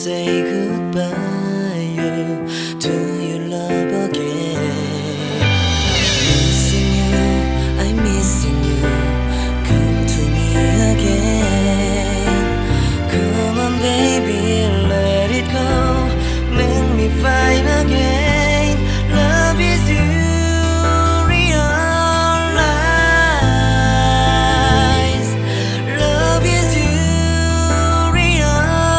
say goodbye. Do you love again? Missing you, I'm missing you. Come to me again. Come on baby, let it go. Make me fine again. Love is you, realize. Love is you, realize.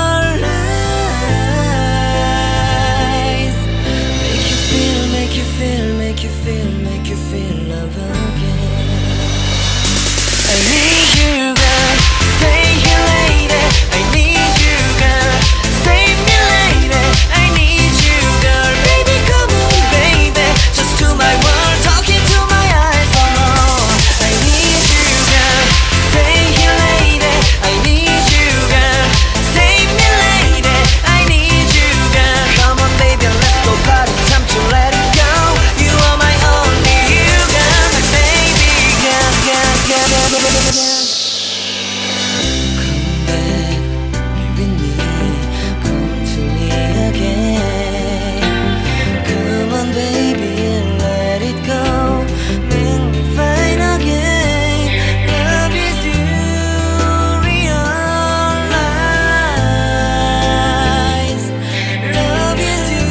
Make you feel, make you feel, make you feel, make you feel love again. I need you, girl. Stay here lady. I need you, girl. Save me lady. I need you, girl. Baby, come on, baby. Just to my world, talking to my eyes. Oh no. I need you, girl. Stay here lady. I need you, girl. Save me lady. I need you, girl. Come on, baby, let's go party. Time to let it go. You are my only you, girl. My baby, girl, girl, girl, girl, girl, girl. Come back, be with me. Come to me again. Come on, baby, let it go. Make me fine again. Love is you, realize. Love is you,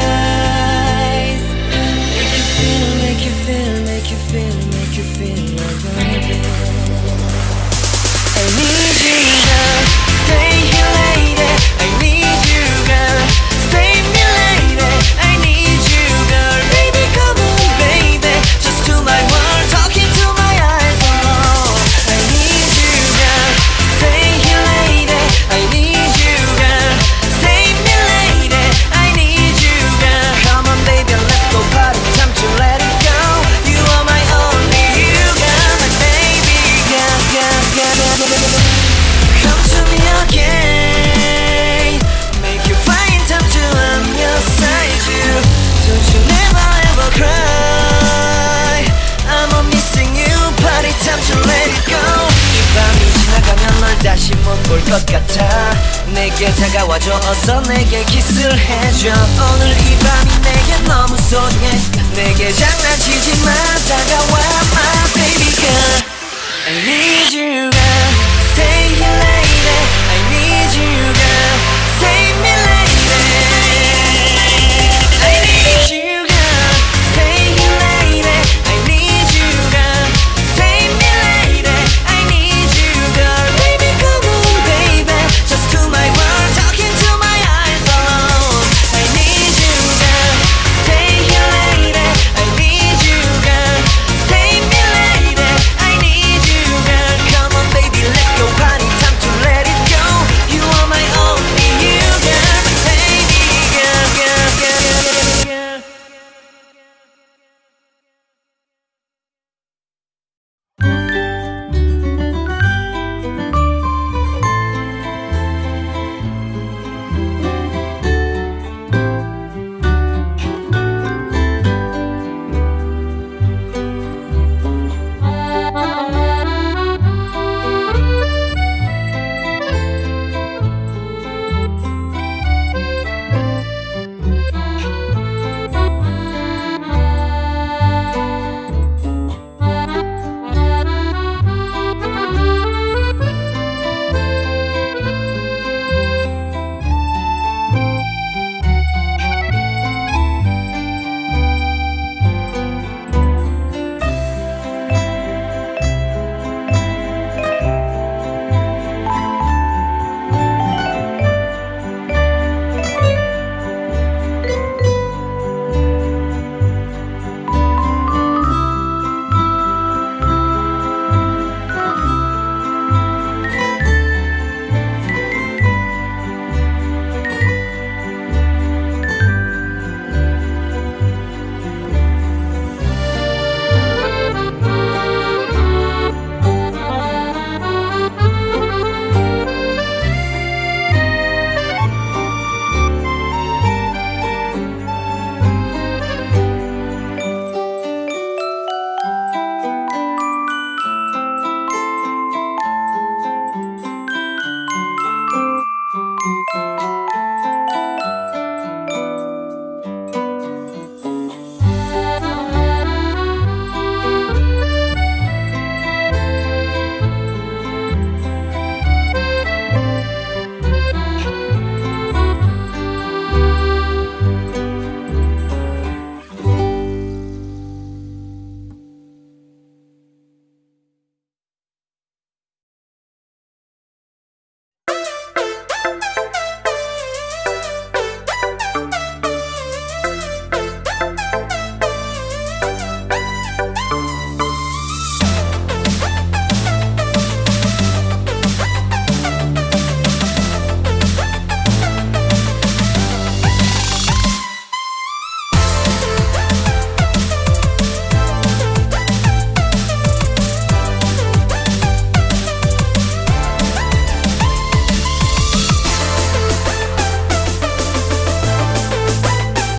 realize. Make you feel, make you feel, make you feel, make you feel love again. I need you, girl. Stay here lady. I need you, girl. Save me lady. I need you, girl. Baby, come on, baby. Just to my world, talking to my eyes. Oh no. I need you, girl. Stay here lady. I need you, girl. Save me lady. I need you, girl. Come on, baby, let's go party. Time to let it go. You are my only you, girl. My baby, girl, girl, girl, girl, girl, girl. Come to me again. Make you find time to I'm your side you. Don't you never ever cry. I'm all missing you. Party time to let it go. 이 밤이 지나가면 널 다시 못 볼 것 같아. 내게 다가와줘. 어서 내게 키스를 해줘. 오늘 이 밤이 내게 너무 소중해. 내게 장난치지 마. 다가와 my baby girl. I need you, girl.